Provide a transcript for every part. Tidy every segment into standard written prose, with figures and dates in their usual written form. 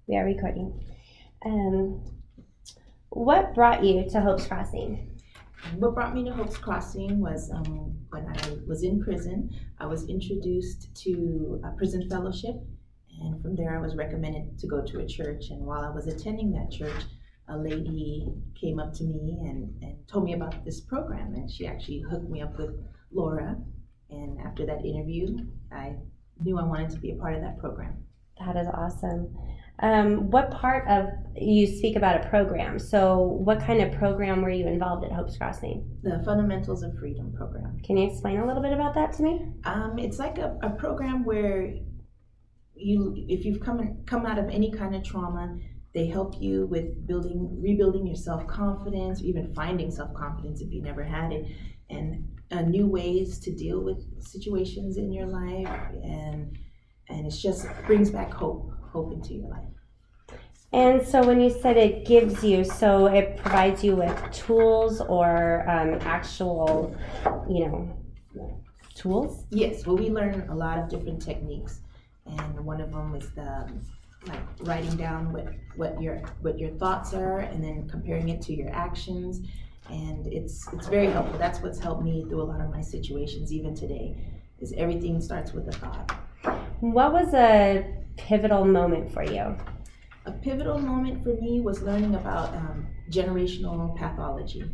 We are recording. What brought you to Hope's Crossing? What brought me to Hope's Crossing was when I was in prison. I was introduced to a prison fellowship, and from there I was recommended to go to a church. And while I was attending that church, a lady came up to me and told me about this program, and she actually hooked me up with Laura. And after that interview, I knew I wanted to be a part of that program. That is awesome. What part of, you speak about a program, so what kind of program were you involved at Hope's Crossing? The Fundamentals of Freedom program. Can you explain a little bit about that to me? It's like a program where if you've come out of any kind of trauma, they help you with rebuilding your self-confidence, even finding self-confidence if you never had it, and new ways to deal with situations in your life, and it just brings back hope into your life. And so when you said it gives you, so it provides you with tools or actual, tools? Yes, well, we learn a lot of different techniques, and one of them is like writing down what your thoughts are, and then comparing it to your actions, and it's very helpful. That's what's helped me through a lot of my situations, even today, is everything starts with a thought. What was a pivotal moment for you? A pivotal moment for me was learning about generational pathology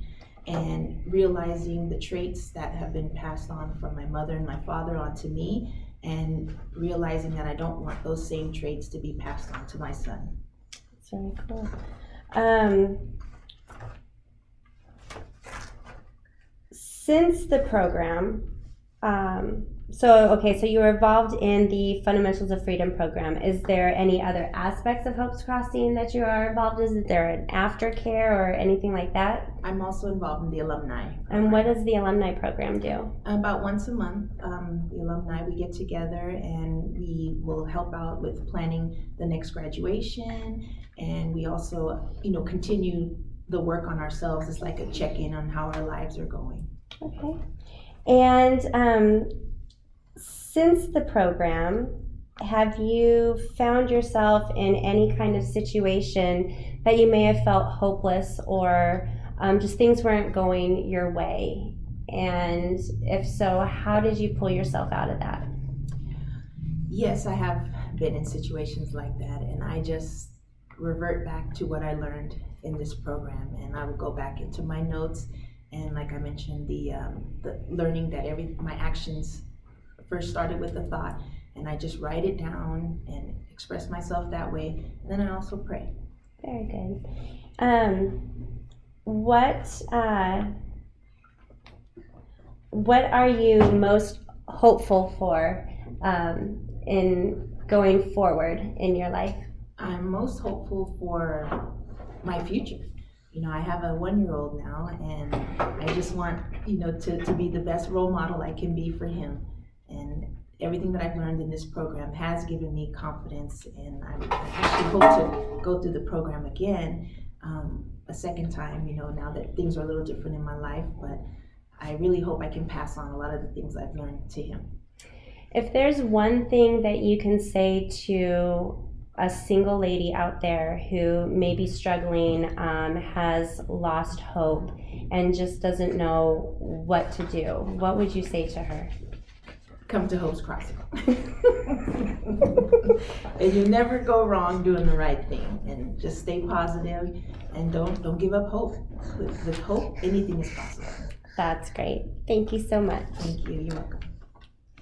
and realizing the traits that have been passed on from my mother and my father onto me, and realizing that I don't want those same traits to be passed on to my son. That's very cool. Since the program, so you were involved in the Fundamentals of Freedom program. Is there any other aspects of Hope's Crossing that you are involved in? Is there an aftercare or anything like that? I'm also involved in the alumni program. And what does the alumni program do? About once a month, the alumni, we get together and we will help out with planning the next graduation, and we also, continue the work on ourselves. It's like a check-in on how our lives are going. Okay. And since the program, have you found yourself in any kind of situation that you may have felt hopeless, or just things weren't going your way? And if so, how did you pull yourself out of that? Yes, I have been in situations like that, and I just revert back to what I learned in this program, and I would go back into my notes. And like I mentioned, the learning that my actions first started with a thought, and I just write it down and express myself that way. And then I also pray. Very good. What are you most hopeful for in going forward in your life? I'm most hopeful for my future. I have a 1-year-old now, and I just want, to be the best role model I can be for him. And everything that I've learned in this program has given me confidence, and I actually hope to go through the program again a second time, now that things are a little different in my life. But I really hope I can pass on a lot of the things I've learned to him. If there's one thing that you can say to a single lady out there who may be struggling, has lost hope, and just doesn't know what to do, what would you say to her? Come to Hope's Crossing. And you never go wrong doing the right thing, and just stay positive, and don't give up hope. With hope, anything is possible. That's great. Thank you so much. Thank you. You're welcome.